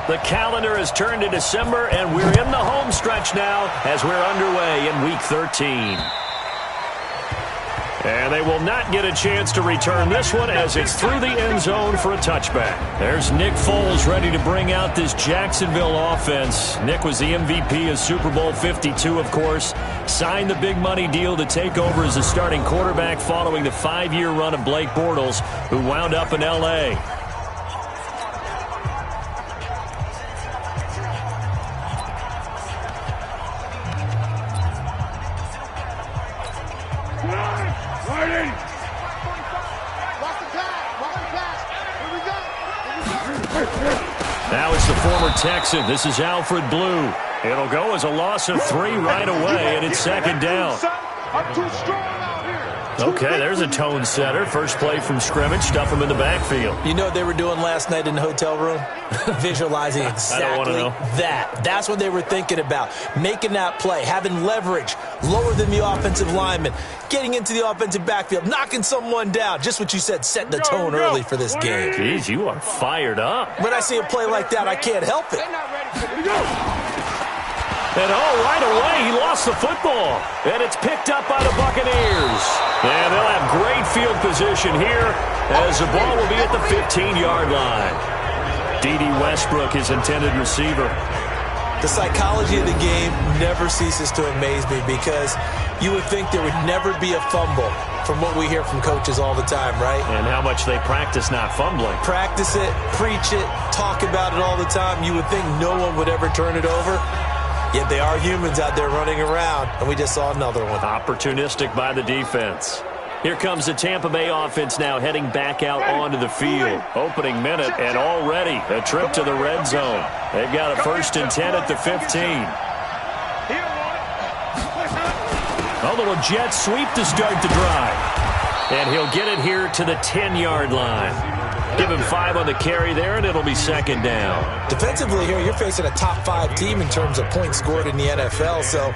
The calendar has turned to December, and we're in the home stretch now as we're underway in Week 13. And they will not get a chance to return this one as it's through the end zone for a touchback. There's Nick Foles ready to bring out this Jacksonville offense. Nick was the MVP of Super Bowl 52, of course. Signed the big money deal to take over as a starting quarterback following the 5-year run of Blake Bortles, who wound up in L.A. Now it's the former Texan. This is Alfred Blue. It'll go as a loss of 3 right away, and it's second down. Okay, there's a tone setter. First play from scrimmage. Stuff him in the backfield. You know what they were doing last night in the hotel room? Visualizing exactly that. That's what they were thinking about. Making that play, having leverage, lower than the offensive lineman, getting into the offensive backfield, knocking someone down. Just what you said, setting the tone early for this game. Jeez, you are fired up. When I see a play like that, I can't help it. And right away, he lost the football. And it's picked up by the Buccaneers. And they'll have great field position here as the ball will be at the 15-yard line. D.D. Westbrook, his intended receiver. The psychology of the game never ceases to amaze me because you would think there would never be a fumble from what we hear from coaches all the time, right? And how much they practice not fumbling. Practice it, preach it, talk about it all the time. You would think no one would ever turn it over. Yet they are humans out there running around, and we just saw another one. Opportunistic by the defense. Here comes the Tampa Bay offense now heading back out onto the field. Opening minute, and already a trip to the red zone. They've got a 1st and 10 at the 15. A little jet sweep to start the drive. And he'll get it here to the 10-yard line. Give him 5 on the carry there, and it'll be second down. Defensively here, you're facing a top-5 team in terms of points scored in the NFL. So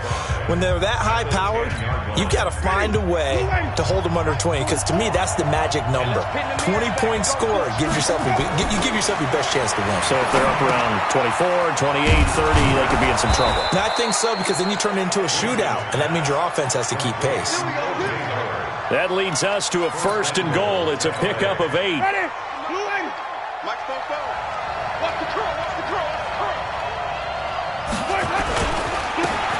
when they're that high-powered, you've got to find a way to hold them under 20. Because to me, that's the magic number. 20 points scored gives yourself you give yourself your best chance to win. So if they're up around 24, 28, 30, they could be in some trouble. And I think so, because then you turn it into a shootout, and that means your offense has to keep pace. That leads us to a 1st and goal. It's a pickup of 8.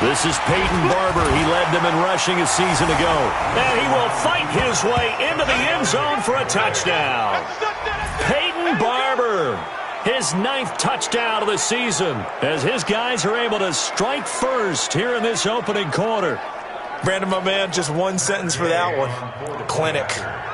This is Peyton Barber. He led them in rushing a season ago. And he will fight his way into the end zone for a touchdown. Peyton Barber, his 9th touchdown of the season, as his guys are able to strike first here in this opening quarter. Brandon, my man, just one sentence for that one. Clinic.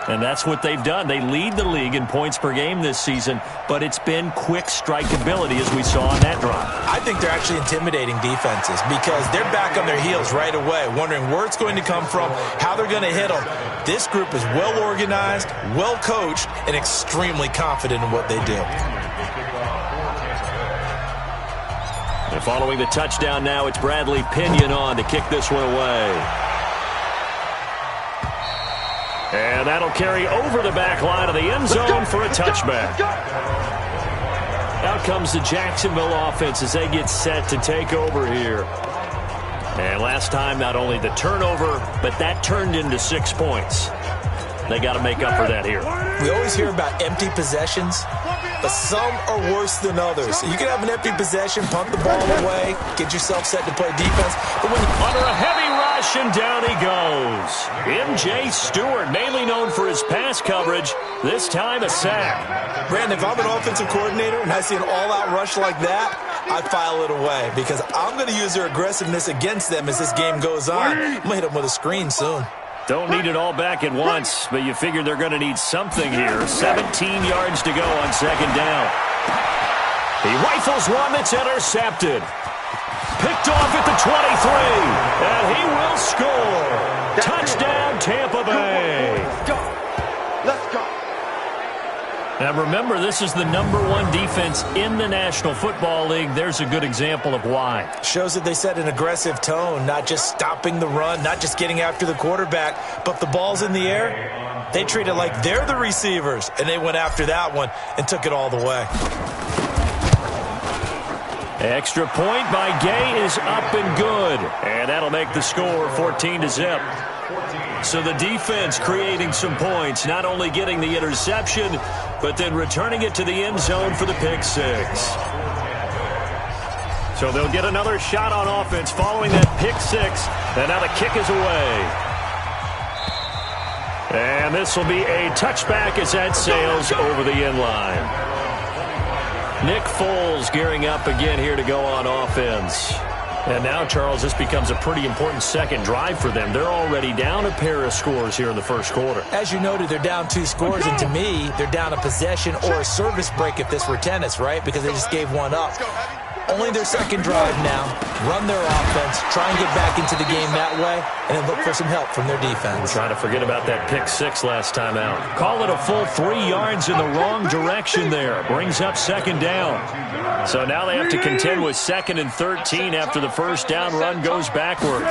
And that's what they've done. They lead the league in points per game this season, but it's been quick strikeability as we saw on that drive. I think they're actually intimidating defenses because they're back on their heels right away, wondering where it's going to come from, how they're going to hit them. This group is well organized, well coached, and extremely confident in what they do. And following the touchdown now, it's Bradley Pinion on to kick this one away. And that'll carry over the back line of the end zone for a touchback. Out comes the Jacksonville offense as they get set to take over here. And last time, not only the turnover, but that turned into 6 points. They got to make up for that here. We always hear about empty possessions, but some are worse than others. You can have an empty possession, punt the ball away, get yourself set to play defense. But when under a heavy rush, and down he goes. M.J. Stewart, mainly known for his pass coverage, this time a sack. Brandon, if I'm an offensive coordinator and I see an all-out rush like that, I file it away because I'm going to use their aggressiveness against them as this game goes on. I'm going to hit them with a screen soon. Don't need it all back at once, but you figure they're going to need something here. 17 yards to go on second down. He rifles one that's intercepted. Picked off at the 23, and he will score. Touchdown, Tampa Bay. Let's go. Now remember, this is the #1 defense in the National Football League. There's a good example of why. Shows that they set an aggressive tone, not just stopping the run, not just getting after the quarterback, but the ball's in the air. They treat it like they're the receivers, and they went after that one and took it all the way. Extra point by Gay is up and good. And that'll make the score 14-0. So the defense creating some points, not only getting the interception, but then returning it to the end zone for the pick six. So they'll get another shot on offense following that pick six. And now the kick is away. And this will be a touchback as that sails over the end line. Nick Foles gearing up again here to go on offense. And now, Charles, this becomes a pretty important second drive for them. They're already down a pair of scores here in the first quarter. As you noted, they're down 2 scores, and to me, they're down a possession or a service break if this were tennis, right? Because they just gave one up. Only their second drive now. Run their offense, try and get back into the game that way, and then look for some help from their defense. Trying to forget about that pick six last time out. Call it a full 3 yards in the wrong direction there. Brings up second down. So now they have to contend with 2nd and 13 after the first down run goes backwards.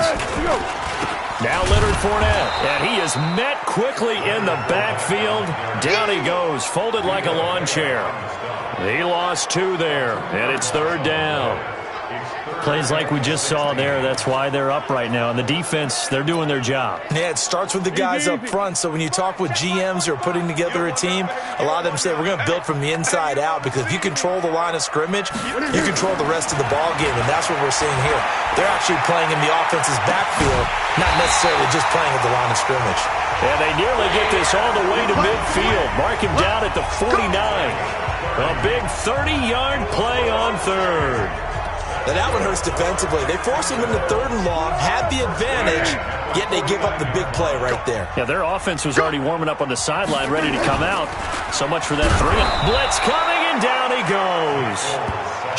Now Leonard Fournette, and he is met quickly in the backfield. Down he goes, folded like a lawn chair. He lost 2 there, and it's 3rd down. Plays like we just saw there. That's why they're up right now. And the defense, they're doing their job. Yeah, it starts with the guys up front. So when you talk with GMs who are putting together a team, a lot of them say we're going to build from the inside out, because if you control the line of scrimmage, you control the rest of the ball game, and that's what we're seeing here. They're actually playing in the offense's backfield, not necessarily just playing at the line of scrimmage. And they nearly get this all the way to midfield. Mark him down at the 49. A big 30-yard play on 3rd. Now that one hurts defensively. They force him into 3rd and long, had the advantage, yet they give up the big play right there. Yeah, their offense was already warming up on the sideline, ready to come out. So much for that 3. Blitz coming, and down he goes.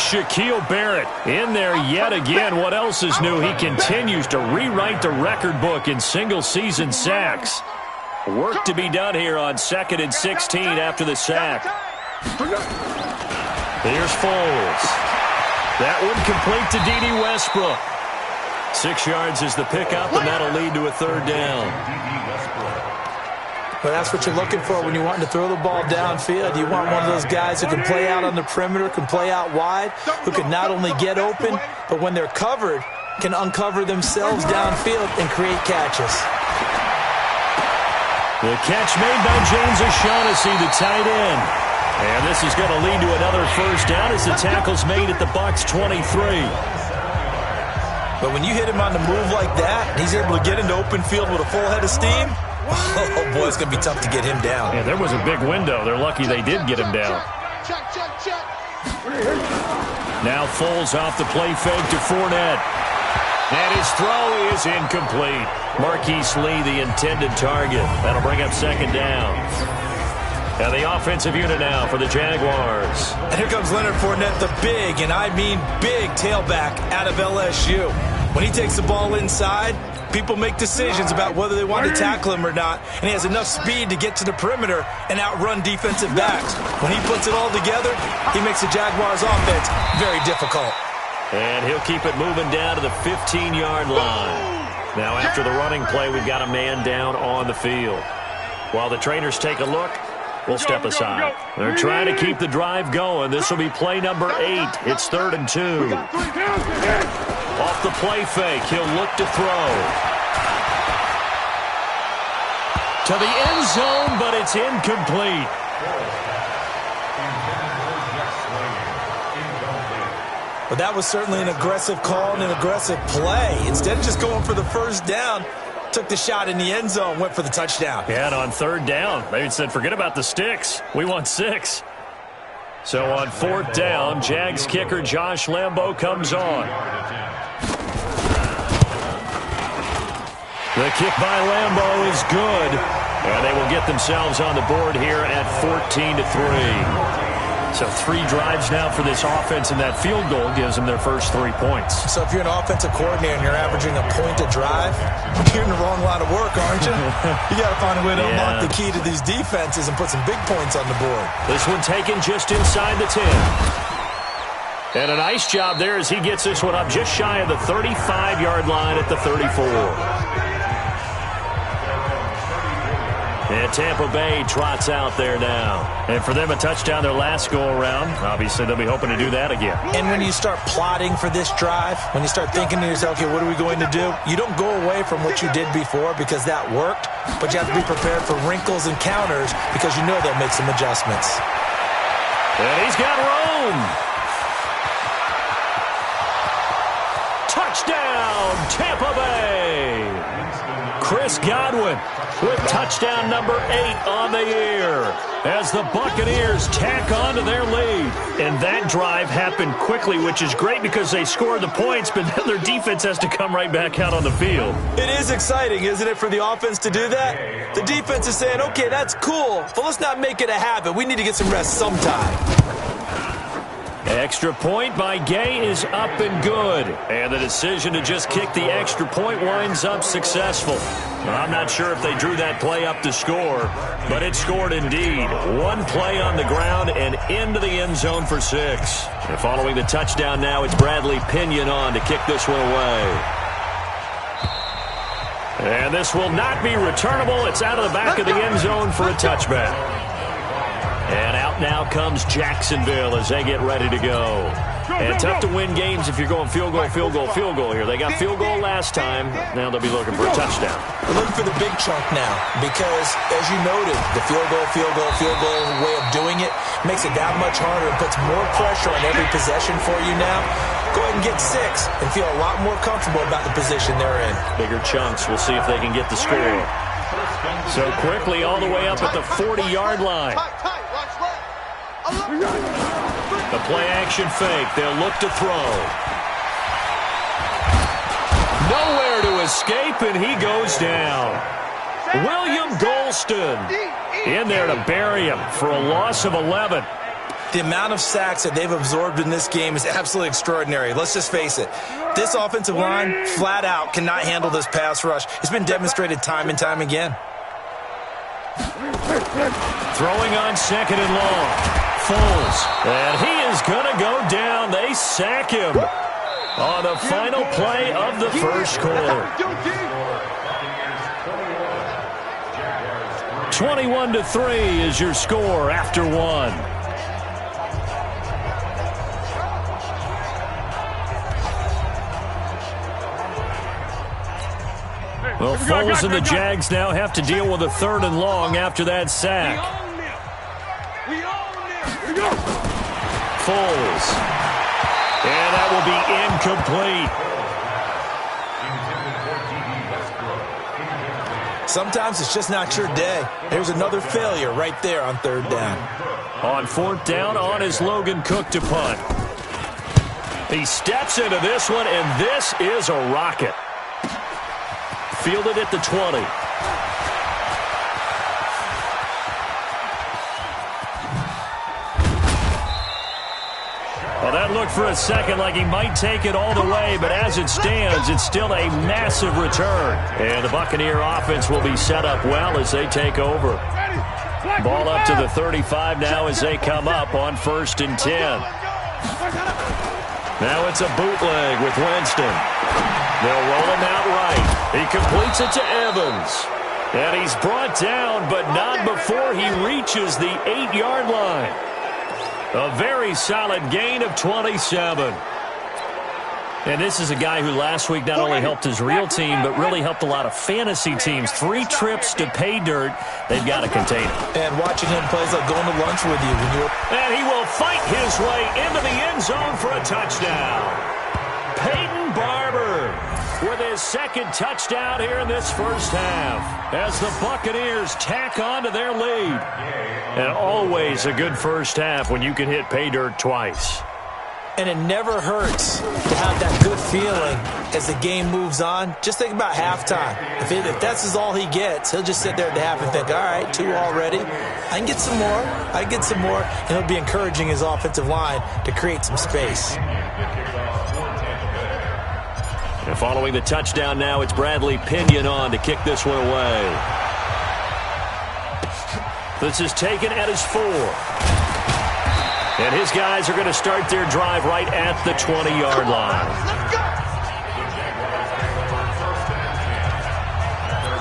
Shaquille Barrett in there yet again. What else is new? He continues to rewrite the record book in single-season sacks. Work to be done here on 2nd and 16 after the sack. Here's Foles. That one complete to D.D. Westbrook. 6 yards is the pickup, and that'll lead to a 3rd down. Well, that's what you're looking for when you're wanting to throw the ball downfield. You want one of those guys who can play out on the perimeter, can play out wide, who can not only get open, but when they're covered, can uncover themselves downfield and create catches. The catch made by James O'Shaughnessy, the tight end. And this is going to lead to another 1st down as the tackle's made at the Bucs 23. But when you hit him on the move like that, and he's able to get into open field with a full head of steam, oh boy, it's going to be tough to get him down. Yeah, there was a big window. They're lucky they did get him down. Now Foles off the play fake to Fournette. And his throw is incomplete. Marquise Lee, the intended target. That'll bring up 2nd down. And the offensive unit now for the Jaguars. And here comes Leonard Fournette, the big, and I mean big, tailback out of LSU. When he takes the ball inside, people make decisions about whether they want to tackle him or not, and he has enough speed to get to the perimeter and outrun defensive backs. When he puts it all together, he makes the Jaguars' offense very difficult. And he'll keep it moving down to the 15-yard line. Now after the running play, we've got a man down on the field. While the trainers take a look, we'll step aside. They're trying to keep the drive going. This will be play number 8. It's 3rd and 2. Off the play fake, he'll look to throw. To the end zone, but it's incomplete. But that was certainly an aggressive call and an aggressive play. Instead of just going for the 1st down, took the shot in the end zone, went for the touchdown. Yeah, and on 3rd down, they said, forget about the sticks. We want 6. So on 4th down, Jags kicker Josh Lambo comes on. The kick by Lambo is good. And they will get themselves on the board here at 14-3. So 3 drives now for this offense, and that field goal gives them their first 3 points. So if you're an offensive coordinator and you're averaging a point a drive, you're in the wrong line of work, aren't you? You got to find a way to unlock the key to these defenses and put some big points on the board. This one taken just inside the 10. And a nice job there as he gets this one up just shy of the 35-yard line at the 34. And Tampa Bay trots out there now. And for them, a touchdown their last go-around. Obviously, they'll be hoping to do that again. And when you start plotting for this drive, when you start thinking to yourself, okay, what are we going to do? You don't go away from what you did before because that worked, but you have to be prepared for wrinkles and counters because you know they'll make some adjustments. And he's got room. Touchdown, Tampa Bay. Chris Godwin with touchdown number 8 on the year as the Buccaneers tack on to their lead. And that drive happened quickly, which is great because they scored the points, but then their defense has to come right back out on the field. It is exciting, isn't it, for the offense to do that? The defense is saying, okay, that's cool, but let's not make it a habit. We need to get some rest sometime. Extra point by Gay is up and good. And the decision to just kick the extra point winds up successful. I'm not sure if they drew that play up to score, but it scored indeed. One play on the ground and into the end zone for 6. And following the touchdown now, it's Bradley Pinion on to kick this one away. And this will not be returnable. It's out of the back of the end zone for a touchback. And out now comes Jacksonville as they get ready to go. And tough to win games if you're going field goal, field goal, field goal here. They got field goal last time. Now they'll be looking for a touchdown. We're looking for the big chunk now because, as you noted, the field goal way of doing it makes it that much harder and puts more pressure on every possession for you now. Go ahead and get 6 and feel a lot more comfortable about the position they're in. Bigger chunks. We'll see if they can get the score. So quickly all the way up at the 40-yard line. The play-action fake. They'll look to throw. Nowhere to escape, and he goes down. William Golston in there to bury him for a loss of 11. The amount of sacks that they've absorbed in this game is absolutely extraordinary. Let's just face it. This offensive line, flat out, cannot handle this pass rush. It's been demonstrated time and time again. Throwing on 2nd and long. Foles. And he is going to go down. They sack him on the final play of the first quarter. 21-3 is your score after 1. Well, Foles and the Jags now have to deal with a 3rd and long after that sack. Foles. And that will be incomplete. Sometimes it's just not your day. There's another failure right there on 3rd down. On 4th down, on is Logan Cook to punt. He steps into this one, and this is a rocket. Fielded at the 20. Well, that looked for a second like he might take it all the way, but as it stands, it's still a massive return. And the Buccaneer offense will be set up well as they take over. Ball up to the 35 now as they come up on 1st and 10. Now it's a bootleg with Winston. They'll roll him out right. He completes it to Evans. And he's brought down, but not before he reaches the 8-yard line. A very solid gain of 27. And this is a guy who last week not only helped his real team, but really helped a lot of fantasy teams. 3 trips to pay dirt. They've got to contain him. And watching him plays like going to lunch with you. And he will fight his way into the end zone for a touchdown. Peyton Barber with his 2nd touchdown here in this first half as the Buccaneers tack on to their lead. And always a good first half when you can hit pay dirt twice. And it never hurts to have that good feeling as the game moves on. Just think about halftime. If that's all he gets, he'll just sit there at the half and think, all right, 2 already. I can get some more. And he'll be encouraging his offensive line to create some space. And following the touchdown now, it's Bradley Pinion on to kick this one away. This is taken at his 4. And his guys are going to start their drive right at the 20-yard line.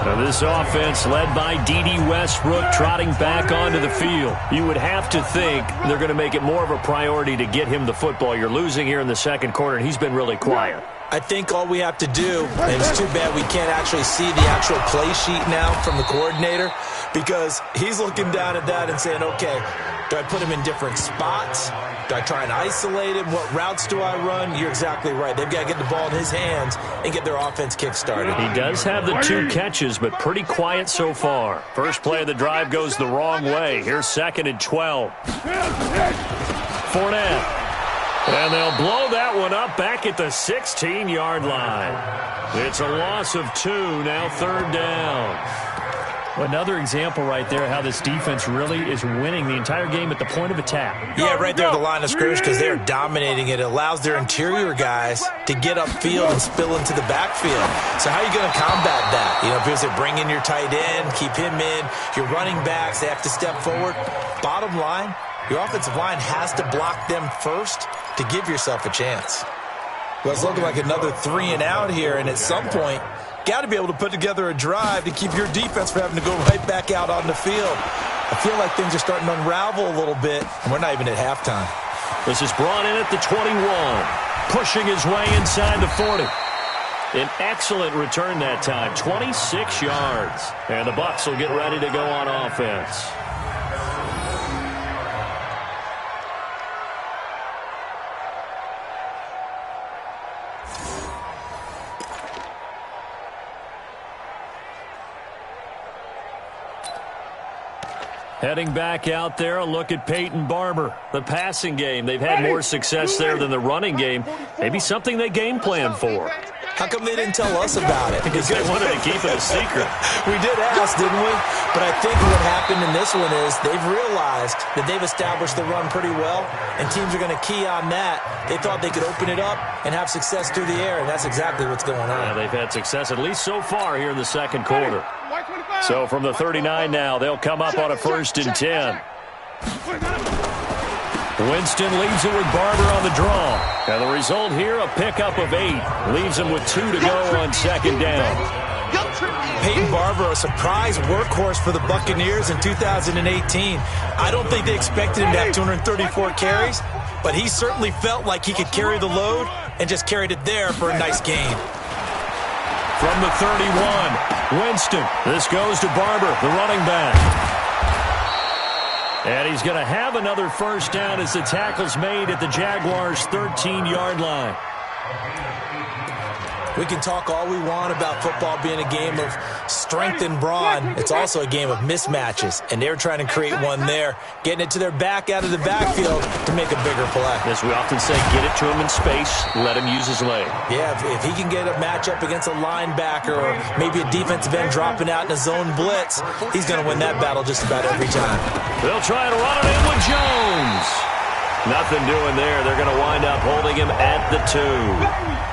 Now this offense led by D.D. Westbrook trotting back onto the field. You would have to think they're going to make it more of a priority to get him the football. You're losing here in the second quarter, and he's been really quiet. I think all we have to do, and it's too bad we can't actually see the actual play sheet now from the coordinator, because he's looking down at that and saying, okay, do I put him in different spots? Do I try and isolate him? What routes do I run? You're exactly right. They've got to get the ball in his hands and get their offense kick-started. He does have the 2 catches, but pretty quiet so far. First play of the drive goes the wrong way. Here's 2nd and 12. Fournette. And they'll blow that one up back at the 16-yard line. It's a loss of 2, now 3rd down. Another example right there how this defense really is winning the entire game at the point of attack. Yeah, right there at the line of scrimmage, because they're dominating it. It allows their interior guys to get upfield and spill into the backfield. So how are you going to combat that? You know, because they bring in your tight end, keep him in, your running backs, they have to step forward. Bottom line, your offensive line has to block them first to give yourself a chance. Well, it's looking like another 3 and out here, and at some point, got to be able to put together a drive to keep your defense from having to go right back out on the field. I feel like things are starting to unravel a little bit, and we're not even at halftime. This is brought in at the 21, pushing his way inside the 40. An excellent return that time, 26 yards. And the Bucs will get ready to go on offense. Heading back out there, a look at Peyton Barber. The passing game, they've had more success there than the running game. Maybe something they game plan for. How come they didn't tell us about it? Because they wanted to keep it a secret. We did ask, didn't we? But I think what happened in this one is they've realized that they've established the run pretty well, and teams are going to key on that. They thought they could open it up and have success through the air, and that's exactly what's going on. Yeah, they've had success, at least so far, here in the second quarter. So from the 39 now, they'll come up on a 1st and 10. Winston leaves it with Barber on the draw. And the result here, a pickup of 8. Leaves him with 2 to go on 2nd down. Peyton Barber, a surprise workhorse for the Buccaneers in 2018. I don't think they expected him to have 234 carries, but he certainly felt like he could carry the load and just carried it there for a nice gain. From the 31, Winston. This goes to Barber, the running back. And he's going to have another 1st down as the tackle's made at the Jaguars' 13-yard line. We can talk all we want about football being a game of strength and brawn. It's also a game of mismatches, and they're trying to create one there, getting it to their back out of the backfield to make a bigger play. As we often say, get it to him in space, let him use his leg. Yeah, if he can get a matchup against a linebacker or maybe a defensive end dropping out in a zone blitz, he's going to win that battle just about every time. They'll try to run it in with Jones. Nothing doing there. They're going to wind up holding him at the 2.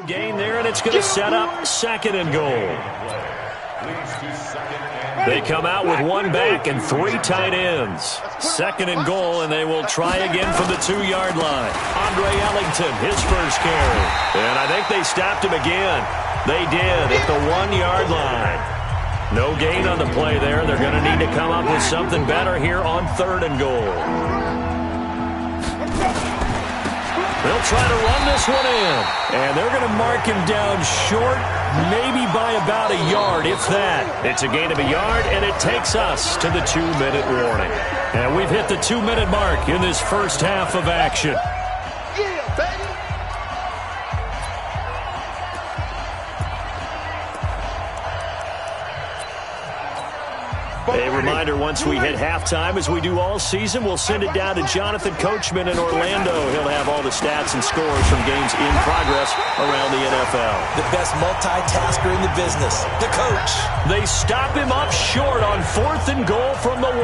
Gain there, and it's going to set up 2nd and goal. They come out with 1 back and 3 tight ends. 2nd and goal, and they will try again from the 2-yard line. Andre Ellington, his first carry. And I think they stopped him again. They did at the 1-yard line. No gain on the play there. They're going to need to come up with something better here on 3rd and goal. They'll try to run this one in, and they're going to mark him down short, maybe by about a yard, if that. It's a gain of a yard, and it takes us to the 2-minute warning. And we've hit the 2-minute mark in this first half of action. Yeah, baby. A reminder, once we hit halftime, as we do all season, we'll send it down to Jonathan Coachman in Orlando. He'll have all the stats and scores from games in progress around the NFL. The best multitasker in the business, the coach. They stop him up short on 4th and goal from the 1.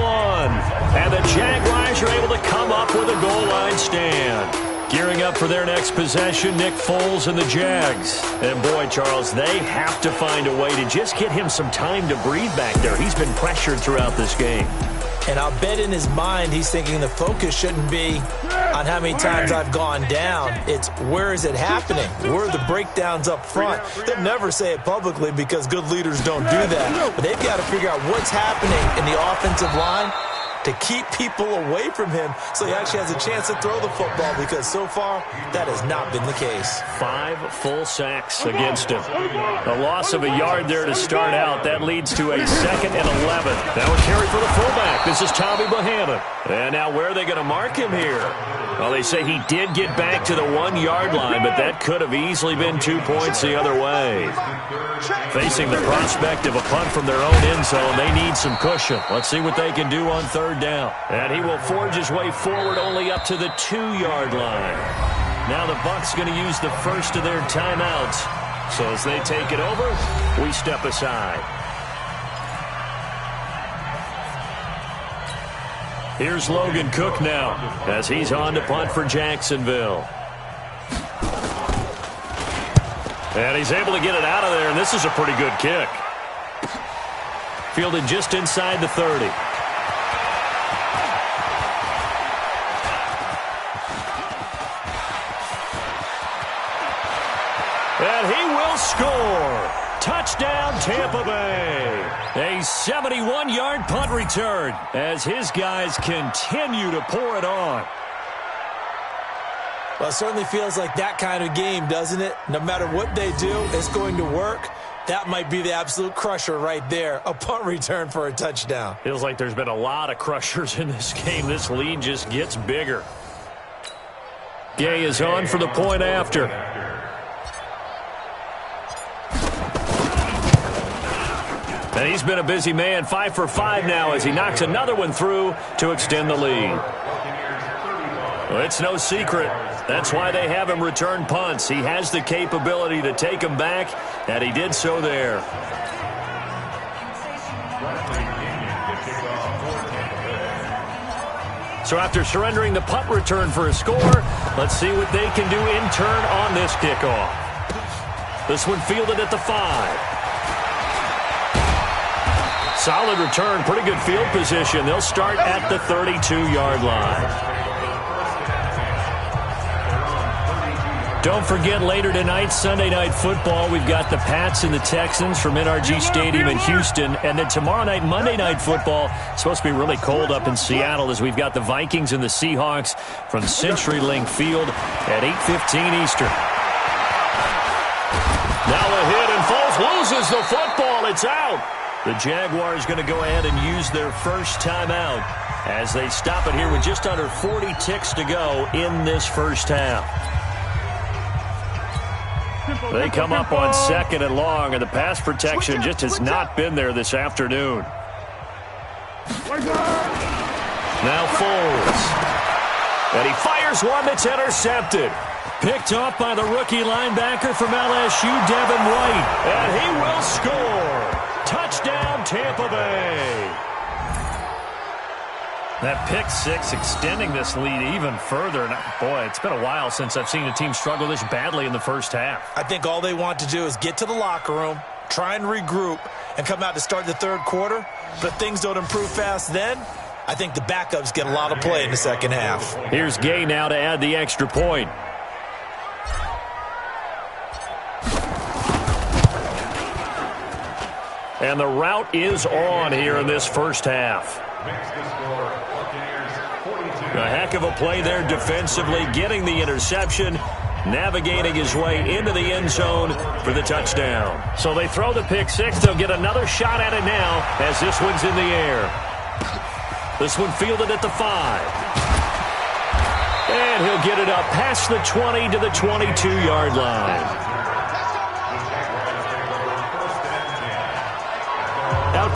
And the Jaguars are able to come up with a goal line stand. Gearing up for their next possession, Nick Foles and the Jags. And boy, Charles, they have to find a way to just get him some time to breathe back there. He's been pressured throughout this game. And I'll bet in his mind he's thinking the focus shouldn't be on how many times I've gone down. It's where is it happening? Where are the breakdowns up front? They'll never say it publicly because good leaders don't do that. But they've got to figure out what's happening in the offensive line to keep people away from him so he actually has a chance to throw the football, because so far that has not been the case. 5 full sacks against him. A loss of a yard there to start out. That leads to a 2nd and 11. Now a carry for the fullback. This is Tommy Bohannon. And now where are they going to mark him here? Well, they say he did get back to the 1-yard line, but that could have easily been 2 points the other way. Facing the prospect of a punt from their own end zone, they need some cushion. Let's see what they can do on 3rd down. And he will forge his way forward only up to the 2-yard line. Now the Bucs going to use the first of their timeouts. So as they take it over, we step aside. Here's Logan Cook now as he's on to punt for Jacksonville. And he's able to get it out of there, and this is a pretty good kick. Fielded just inside the 30. And he will score. Touchdown, Tampa Bay. A 71-yard punt return as his guys continue to pour it on. Well, it certainly feels like that kind of game, doesn't it? No matter what they do, it's going to work. That might be the absolute crusher right there, a punt return for a touchdown. Feels like there's been a lot of crushers in this game. This lead just gets bigger. Gay is on for the point after. And he's been a busy man, 5 for 5 now as he knocks another one through to extend the lead. Well, it's no secret. That's why they have him return punts. He has the capability to take them back, and he did so there. So after surrendering the punt return for a score, let's see what they can do in turn on this kickoff. This one fielded at the 5. Solid return, pretty good field position. They'll start at the 32-yard line. Don't forget, later tonight, Sunday Night Football, we've got the Pats and the Texans from NRG Stadium in Houston. And then tomorrow night, Monday Night Football, it's supposed to be really cold up in Seattle as we've got the Vikings and the Seahawks from CenturyLink Field at 8:15 Eastern. Now a hit, and Foles loses the football. It's out. The Jaguars going to go ahead and use their first timeout as they stop it here with just under 40 ticks to go in this first half. They come up on 2nd and long, and the pass protection just has not been there this afternoon. Now Foles. And he fires one that's intercepted. Picked off by the rookie linebacker from LSU, Devin White. And he will score. Touchdown, Tampa Bay. That pick 6 extending this lead even further. And boy, it's been a while since I've seen a team struggle this badly in the first half. I think all they want to do is get to the locker room, try and regroup, and come out to start the third quarter. But if things don't improve fast then, I think the backups get a lot of play in the second half. Here's Gay now to add the extra point. And the route is on here in this first half. A heck of a play there defensively, getting the interception, navigating his way into the end zone for the touchdown. So they throw the pick 6. They'll get another shot at it now as this one's in the air. This one fielded at the 5. And he'll get it up past the 20 to the 22-yard line. Out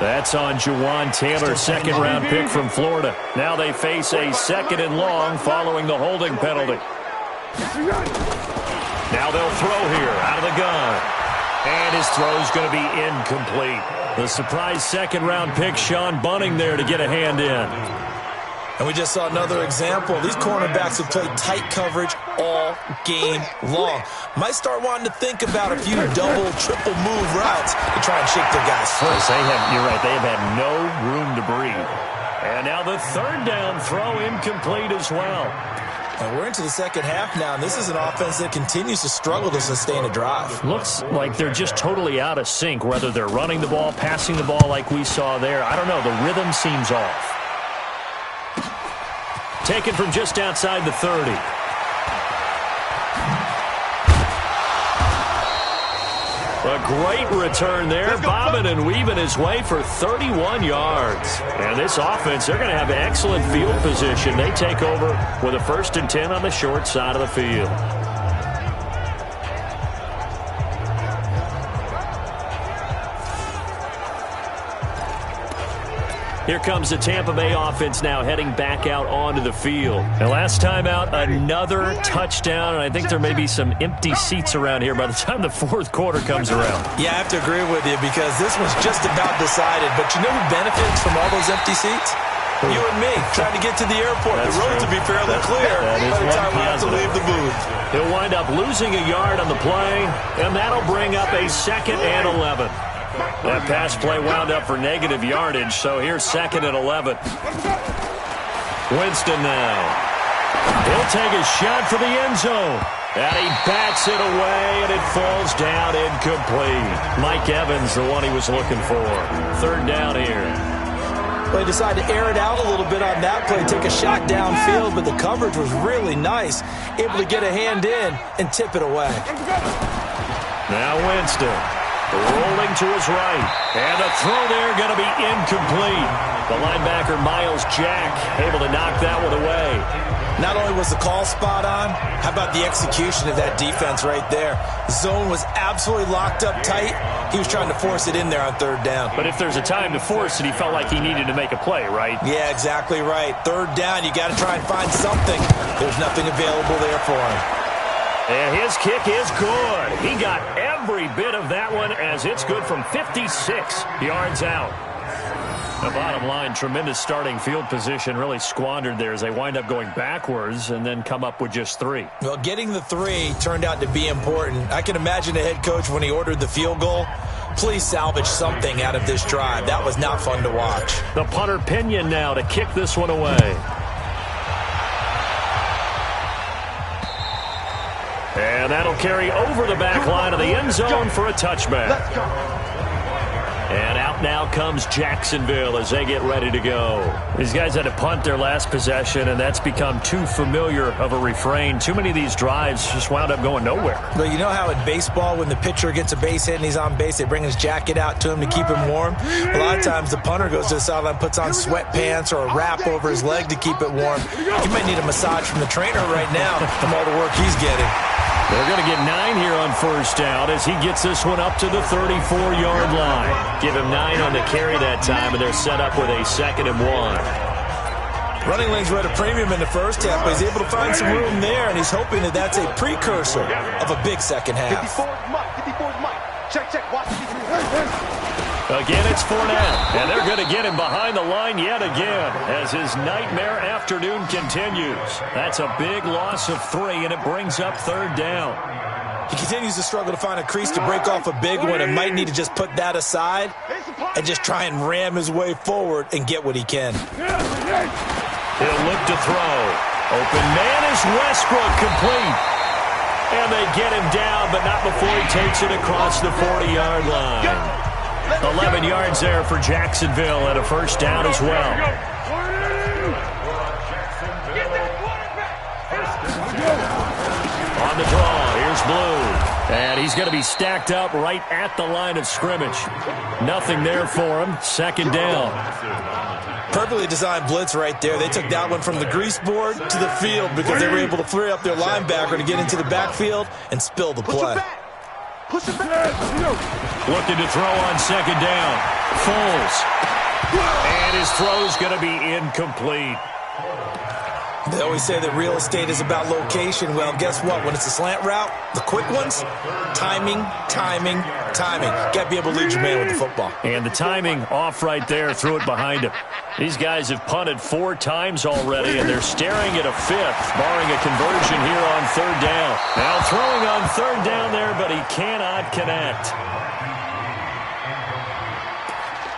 That's on Juwan Taylor, second-round pick from Florida. Now they face a second and long following the holding penalty. Now they'll throw here out of the gun. And his throw's going to be incomplete. The surprise second-round pick, Sean Bunting, there to get a hand in. And we just saw another example. These cornerbacks have played tight coverage all game long. Might start wanting to think about a few double, triple move routes to try and shake their guys free. You're right. They have had no room to breathe. And now the third down throw incomplete as well. And we're into the second half now, and this is an offense that continues to struggle to sustain a drive. Looks like they're just totally out of sync, whether they're running the ball, passing the ball like we saw there. I don't know. The rhythm seems off. Taken from just outside the 30. A great return there, bobbing and weaving his way for 31 yards. And this offense, they're going to have excellent field position. They take over with a 1st and 10 on the short side of the field. Here comes the Tampa Bay offense now heading back out onto the field. And last time out, another touchdown. And I think there may be some empty seats around here by the time the fourth quarter comes around. Yeah, I have to agree with you because this was just about decided. But you know who benefits from all those empty seats? You and me, trying to get to the airport. That's the roads will be fairly clear by the time we have to leave the booth. He'll wind up losing a yard on the play, and that'll bring up a 2nd and 11. That pass play wound up for negative yardage, so here's 2nd and 11. Winston now. He'll take a shot for the end zone. And he bats it away, and it falls down incomplete. Mike Evans, the one he was looking for. 3rd down here. Well, he decided to air it out a little bit on that play, take a shot downfield, but the coverage was really nice. Able to get a hand in and tip it away. Now Winston. Rolling to his right. And the throw there going to be incomplete. The linebacker, Miles Jack, able to knock that one away. Not only was the call spot on, how about the execution of that defense right there? The zone was absolutely locked up tight. He was trying to force it in there on 3rd down. But if there's a time to force it, he felt like he needed to make a play, right? Yeah, exactly right. 3rd down, you got to try and find something. There's nothing available there for him. And his kick is good. He got every bit of that one as it's good from 56 yards out. The bottom line, tremendous starting field position, really squandered there as they wind up going backwards and then come up with just 3. Well, getting the 3 turned out to be important. I can imagine the head coach when he ordered the field goal. Please salvage something out of this drive. That was not fun to watch. The punter Pinion now to kick this one away. And that'll carry over the back line of the end zone for a touchback. And out now comes Jacksonville as they get ready to go. These guys had to punt their last possession, and that's become too familiar of a refrain. Too many of these drives just wound up going nowhere. Well, you know how in baseball, when the pitcher gets a base hit and he's on base, they bring his jacket out to him to keep him warm? A lot of times the punter goes to the sideline, puts on sweatpants or a wrap over his leg to keep it warm. He might need a massage from the trainer right now from all the work he's getting. They're going to get 9 here on 1st down as he gets this one up to the 34-yard line. Give him 9 on the carry that time, and they're set up with a 2nd and 1. Running lanes were at a premium in the first half, but he's able to find some room there, and he's hoping that that's a precursor of a big second half. Again, it's Fournette, and they're going to get him behind the line yet again as his nightmare afternoon continues. That's a big loss of 3, and it brings up 3rd down. He continues to struggle to find a crease to break off a big one and might need to just put that aside and just try and ram his way forward and get what he can. He'll look to throw. Open man is Westbrook, complete. And they get him down, but not before he takes it across the 40-yard line. 11 yards there for Jacksonville at a 1st down as well. On the draw, here's Blue. And he's going to be stacked up right at the line of scrimmage. Nothing there for him. 2nd down. Perfectly designed blitz right there. They took that one from the grease board to the field because they were able to free up their linebacker to get into the backfield and spill the play. Looking to throw on second down. Foles. And his throw's going to be incomplete. They always say that real estate is about location. Well, guess what? When it's a slant route, the quick ones, timing. Got to be able to lead your man with the football. And the timing off right there, threw it behind him. These guys have punted 4 times already, and they're staring at a 5th, barring a conversion here on third down. Now throwing on third down there, but he cannot connect.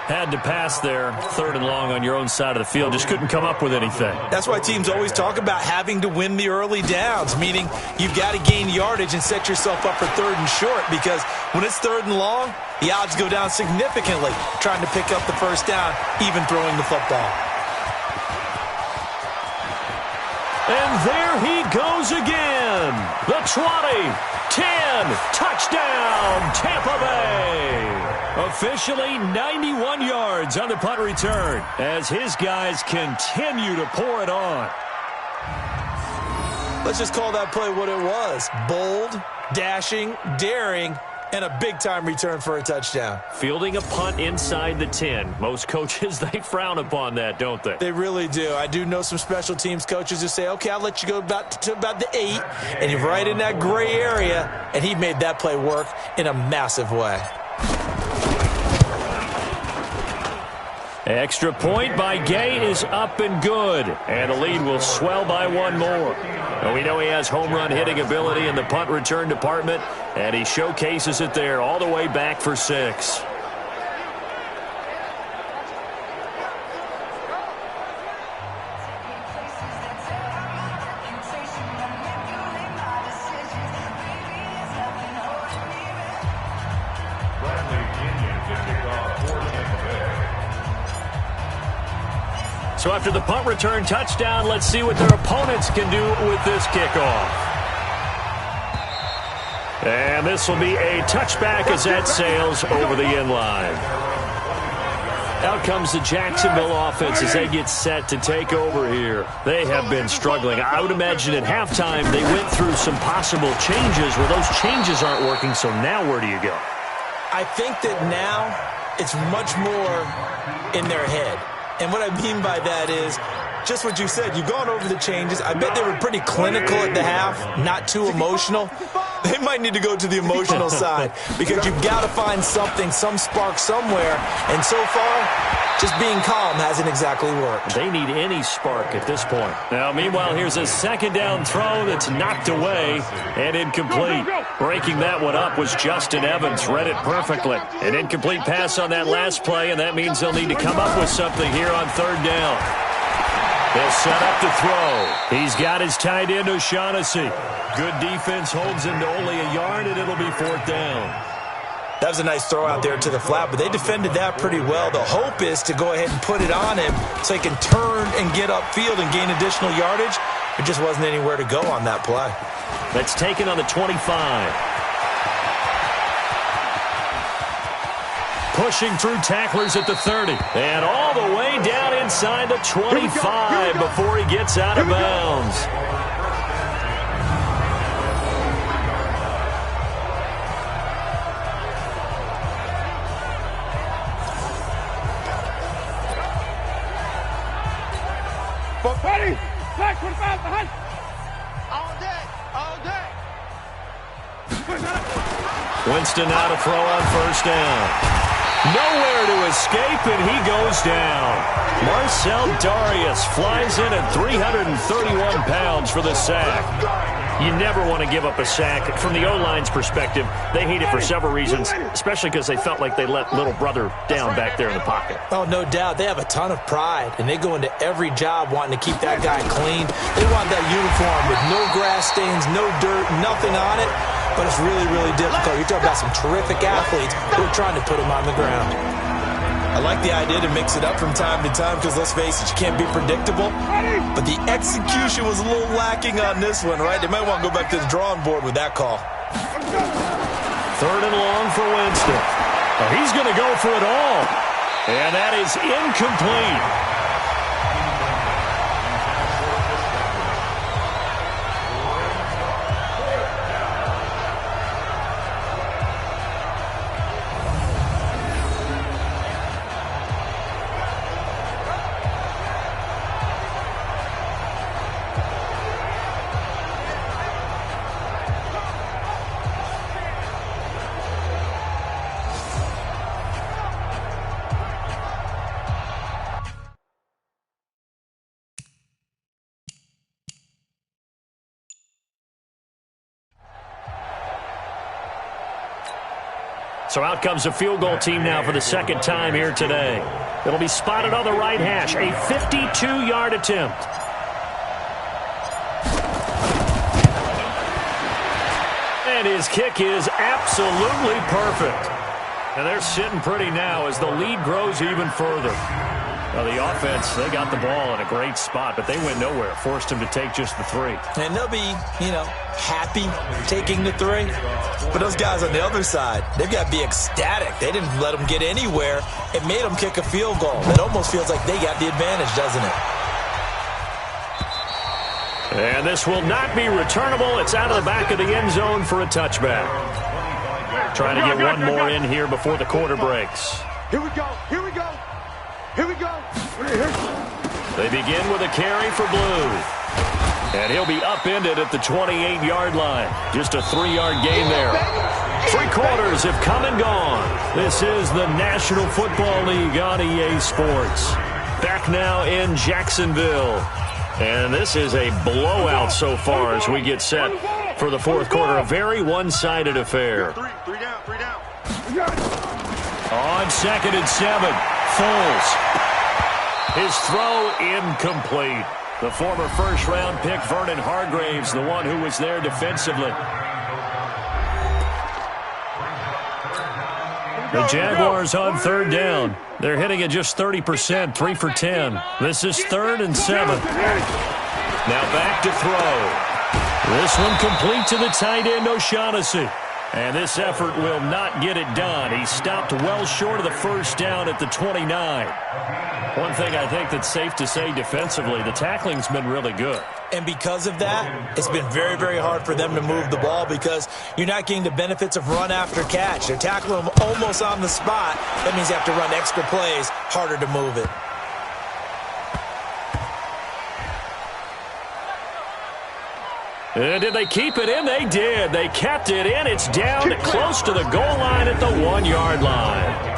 Had to pass there, 3rd and long on your own side of the field. Just couldn't come up with anything. That's why teams always talk about having to win the early downs, meaning you've got to gain yardage and set yourself up for 3rd and short, because when it's 3rd and long, the odds go down significantly trying to pick up the first down, even throwing the football. And there he goes again. The 20, 10, touchdown, Tampa Bay. Officially 91 yards on the punt return as his guys continue to pour it on. Let's just call that play what it was. Bold, dashing, daring, and a big-time return for a touchdown. Fielding a punt inside the 10. Most coaches, they frown upon that, don't they? They really do. I do know some special teams coaches who say, okay, I'll let you go to about the 8, and you're right in that gray area, and he made that play work in a massive way. Extra point by Gay is up and good. And the lead will swell by 1 more. And we know he has home run hitting ability in the punt return department, and he showcases it there all the way back for 6. So after the punt return touchdown, let's see what their opponents can do with this kickoff. And this will be a touchback as that sails over the end line. Out comes the Jacksonville offense as they get set to take over here. They have been struggling. I would imagine at halftime they went through some possible changes where those changes aren't working, so now where do you go? I think that now it's much more in their head. And what I mean by that is just what you said. You've gone over the changes. I bet they were pretty clinical at the half, not too emotional. They might need to go to the emotional side because you've got to find something, some spark somewhere. And so far, just being calm hasn't exactly worked. They need any spark at this point. Now, meanwhile, here's a second down throw that's knocked away and incomplete. Breaking that one up was Justin Evans. Read it perfectly. An incomplete pass on that last play, and that means they'll need to come up with something here on third down. They'll set up to throw. He's got his tight end, O'Shaughnessy. Good defense holds him to only a yard, and it'll be 4th down. That was a nice throw out there to the flat, but they defended that pretty well. The hope is to go ahead and put it on him so he can turn and get upfield and gain additional yardage. There just wasn't anywhere to go on that play. That's taken on the 25. Pushing through tacklers at the 30. And all the way down inside the 25 before he gets out of bounds. Ready? Back 25 behind. All day. Winston now to throw on first down. Nowhere to escape, and he goes down. Marcel Darius flies in at 331 pounds for the sack. You never want to give up a sack. From the O-line's perspective, they hate it for several reasons, especially because they felt like they let little brother down back there in the pocket. Oh, no doubt. They have a ton of pride, and they go into every job wanting to keep that guy clean. They want that uniform with no grass stains, no dirt, nothing on it. But it's really, really difficult. You're talking about some terrific athletes who are trying to put him on the ground. I like the idea to mix it up from time to time because, let's face it, you can't be predictable. But the execution was a little lacking on this one, right? They might want to go back to the drawing board with that call. 3rd and long for Winston. Oh, he's going to go for it all. And that is incomplete. So out comes a field goal team now for the second time here today. It'll be spotted on the right hash, a 52-yard attempt. And his kick is absolutely perfect. And they're sitting pretty now as the lead grows even further. Now, the offense, they got the ball in a great spot, but they went nowhere. Forced him to take just the 3. And they'll be, happy taking the 3. But those guys on the other side, they've got to be ecstatic. They didn't let them get anywhere. It made them kick a field goal. It almost feels like they got the advantage, doesn't it? And this will not be returnable. It's out of the back of the end zone for a touchback. Trying to get one more in here before the quarter breaks. Here we go. Here we go. Here we go. They begin with a carry for Blue. And he'll be upended at the 28-yard line. Just a 3-yard gain there. 3 quarters have come and gone. This is the National Football League on EA Sports. Back now in Jacksonville. And this is a blowout so far as we get set for the fourth quarter. A very one-sided affair. 3 down. On 2nd and 7, Foles. His throw incomplete. The former first-round pick, Vernon Hargraves, the one who was there defensively. The Jaguars on 3rd down. They're hitting at just 30%, 3 for 10. This is 3rd and 7. Now back to throw. This one complete to the tight end, O'Shaughnessy. And this effort will not get it done. He stopped well short of the first down at the 29. One thing I think that's safe to say defensively, the tackling's been really good. And because of that, it's been very, very hard for them to move the ball because you're not getting the benefits of run after catch. They're tackling them almost on the spot. That means you have to run extra plays, harder to move it. And did they keep it in? They did. They kept it in. It's down close to the goal line at the 1-yard line.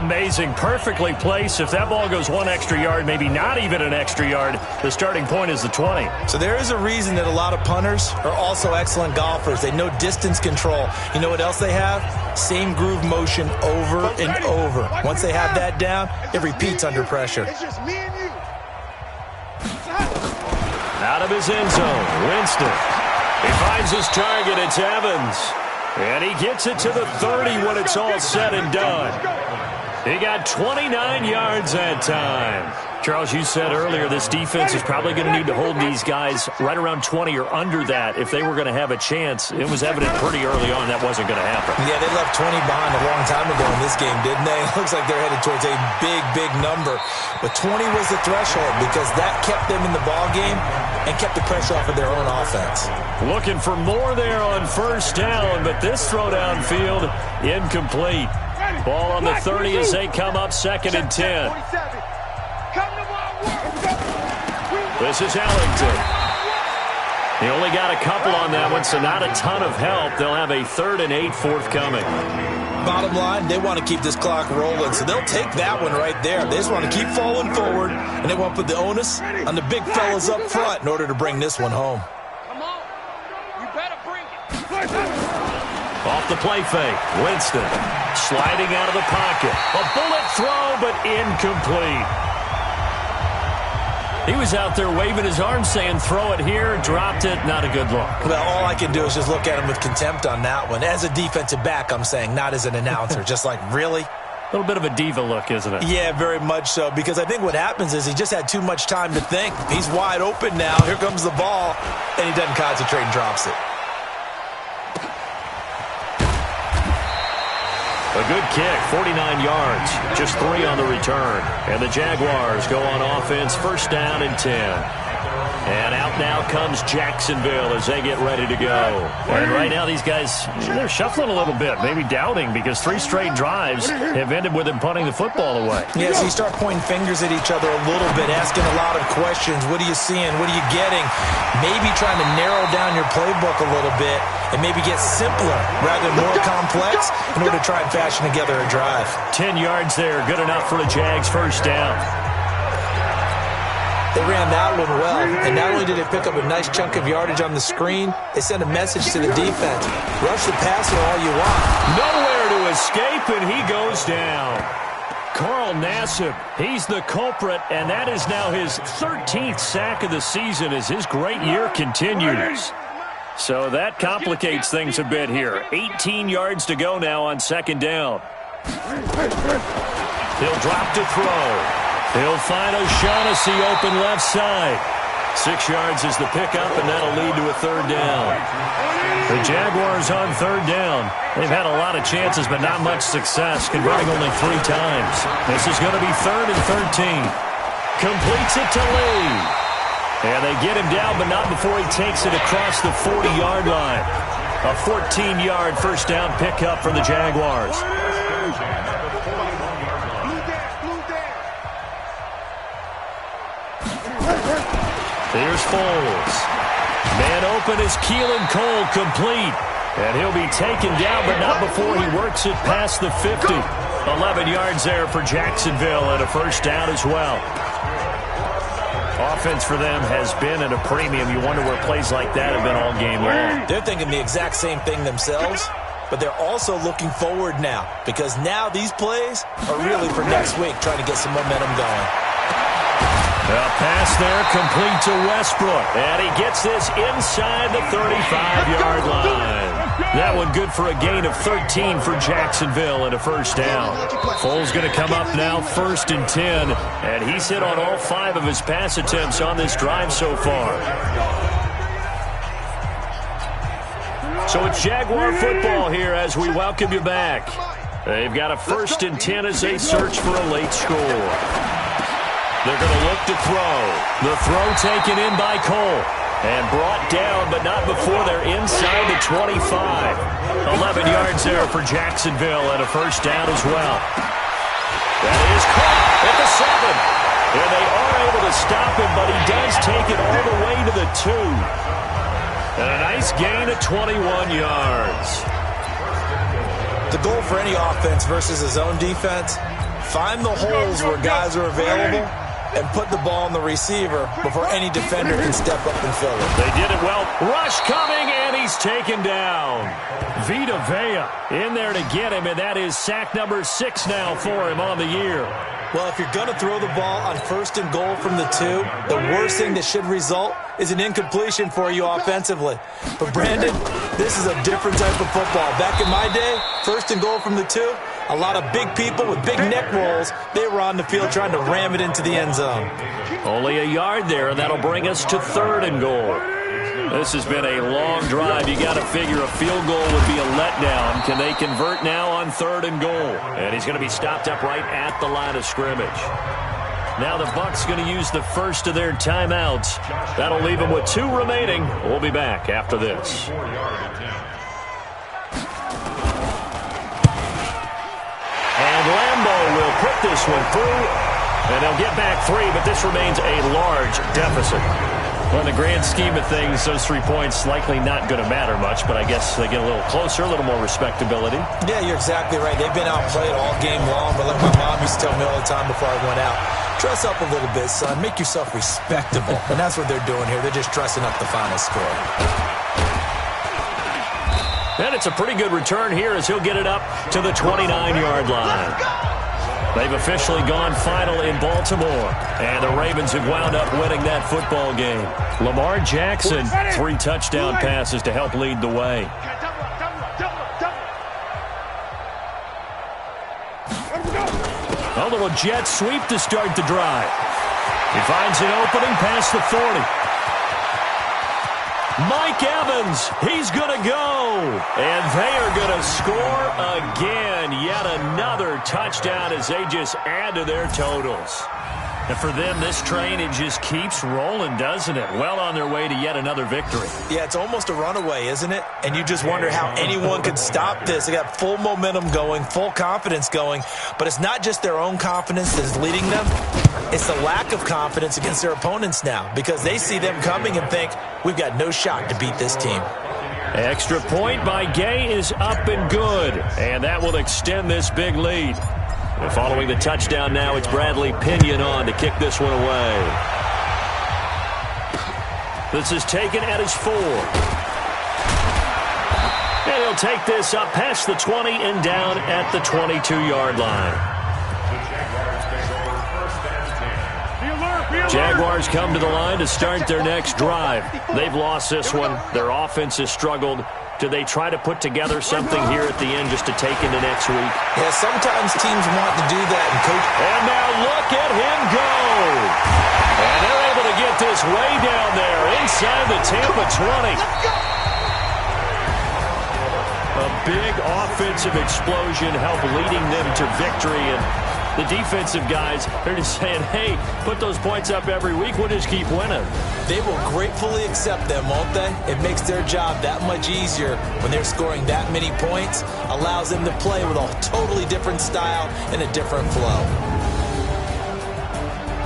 Amazing. Perfectly placed. If that ball goes 1 extra yard, maybe not even an extra yard, the starting point is the 20. So there is a reason that a lot of punters are also excellent golfers. They know distance control. You know what else they have? Same groove motion over and over. Once they have that down, it repeats under pressure. It's just me and you. Out of his end zone, Winston. He finds his target. It's Evans. And he gets it to the 30 when it's all said and done. He got 29 yards that time. Charles, you said earlier this defense is probably going to need to hold these guys right around 20 or under that if they were going to have a chance. It was evident pretty early on that wasn't going to happen. Yeah, they left 20 behind a long time ago in this game, didn't they? It looks like they're headed towards a big, big number. But 20 was the threshold because that kept them in the ball game and kept the pressure off of their own offense. Looking for more there on first down, but this throw downfield incomplete. Ball on the 30 as they come up 2nd and 10. This is Ellington. He only got a couple on that one, so not a ton of help. They'll have a 3rd and 8 forthcoming. Bottom line, they want to keep this clock rolling, so they'll take that one right there. They just want to keep falling forward, and they want to put the onus on the big fellas up front in order to bring this one home. Come on. You better bring it. Off the play fake, Winston sliding out of the pocket. A bullet throw, but incomplete. He was out there waving his arms saying, throw it here, dropped it, not a good look. Well, all I can do is just look at him with contempt on that one. As a defensive back, I'm saying, not as an announcer. Just like, really? A little bit of a diva look, isn't it? Yeah, very much so, because I think what happens is he just had too much time to think. He's wide open now. Here comes the ball, and he doesn't concentrate and drops it. A good kick, 49 yards, just 3 on the return. And the Jaguars go on offense, 1st down and 10. And out now comes Jacksonville as they get ready to go. And right now these guys, they're shuffling a little bit, maybe doubting, because 3 straight drives have ended with them punting the football away. Yeah, so you start pointing fingers at each other a little bit, asking a lot of questions. What are you seeing? What are you getting? Maybe trying to narrow down your playbook a little bit and maybe get simpler rather than more complex in order to try and fashion together a drive. 10 yards there, good enough for the Jags' 1st down. They ran that one well, and not only did they pick up a nice chunk of yardage on the screen, they sent a message to the defense. Rush the passer all you want. Nowhere to escape, and he goes down. Carl Nassib, he's the culprit, and that is now his 13th sack of the season as his great year continues. So that complicates things a bit here. 18 yards to go now on second down. He'll drop to throw. He'll find O'Shaughnessy open left side. 6 yards is the pickup, and that'll lead to a third down. The Jaguars on third down. They've had a lot of chances, but not much success, converting only 3 times. This is going to be 3rd and 13. Completes it to Lee. And they get him down, but not before he takes it across the 40-yard line. A 14-yard first down pickup for the Jaguars. Here's Foles. Man open is Keelan Cole, complete. And he'll be taken down, but not before he works it past the 50. 11 yards there for Jacksonville and a first down as well. Offense for them has been at a premium. You wonder where plays like that have been all game long. They're thinking the exact same thing themselves, but they're also looking forward now because now these plays are really for next week, trying to get some momentum going. A pass there complete to Westbrook, and he gets this inside the 35-yard line. That one good for a gain of 13 for Jacksonville and a first down. Foles going to come up now 1st and 10, and he's hit on all 5 of his pass attempts on this drive so far. So it's Jaguar football here as we welcome you back. They've got a 1st and 10 as they search for a late score. They're going to look to throw. The throw taken in by Cole. And brought down, but not before they're inside the 25. 11 yards there for Jacksonville and a first down as well. That is caught at the 7. And they are able to stop him, but he does take it all the way to the 2. And a nice gain of 21 yards. The goal for any offense versus his own defense, find the holes where guys are available and put the ball on the receiver before any defender can step up and fill it. They did it well. Rush coming, and he's taken down. Vita Vea in there to get him, and that is sack number 6 now for him on the year. Well, if you're going to throw the ball on 1st and goal from the 2, the worst thing that should result is an incompletion for you offensively. But, Brandon, this is a different type of football. Back in my day, 1st and goal from the 2, a lot of big people with big neck rolls, they were on the field trying to ram it into the end zone. Only a yard there, and that'll bring us to 3rd and goal. This has been a long drive. You got to figure a field goal would be a letdown. Can they convert now on 3rd and goal? And he's going to be stopped up right at the line of scrimmage. Now the Bucs going to use the first of their timeouts. That'll leave them with 2 remaining. We'll be back after this. And Lambeau will put this one through, and they'll get back 3, but this remains a large deficit. Well, in the grand scheme of things, those 3 points likely not going to matter much, but I guess they get a little closer, a little more respectability. Yeah, you're exactly right. They've been outplayed all game long, but like my mom used to tell me all the time before I went out, dress up a little bit, son. Make yourself respectable. And that's what they're doing here. They're just dressing up the final score. And it's a pretty good return here as he'll get it up to the 29-yard line. They've officially gone final in Baltimore, and the Ravens have wound up winning that football game. Lamar Jackson, 3 touchdown passes to help lead the way. A little jet sweep to start the drive. He finds an opening past the 40. Mike Evans, he's going to go. And they are going to score again. Yet another touchdown as they just add to their totals. And for them, this train, it just keeps rolling, doesn't it? Well on their way to yet another victory. Yeah, it's almost a runaway, isn't it? And you just wonder how anyone could stop this. They got full momentum going, full confidence going. But it's not just their own confidence that's leading them. It's the lack of confidence against their opponents now because they see them coming and think, we've got no shot to beat this team. Extra point by Gay is up and good. And that will extend this big lead. And following the touchdown now, it's Bradley Pinion on to kick this one away. This is taken at his 4. And he'll take this up past the 20 and down at the 22-yard line. Jaguars come to the line to start their next drive. They've lost this one. Their offense has struggled. Do they try to put together something here at the end just to take into next week? Yeah, sometimes teams want to do that. And now look at him go. And they're able to get this way down there inside the Tampa 20. A big offensive explosion helped leading them to victory. And the defensive guys, they're just saying, hey, put those points up every week. We'll just keep winning. They will gratefully accept them, won't they? It makes their job that much easier when they're scoring that many points. Allows them to play with a totally different style and a different flow.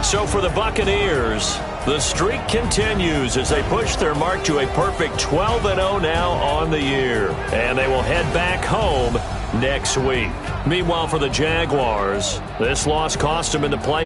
So for the Buccaneers, the streak continues as they push their mark to a perfect 12-0 now on the year. And they will head back home next week. Meanwhile, for the Jaguars, this loss cost them in the play.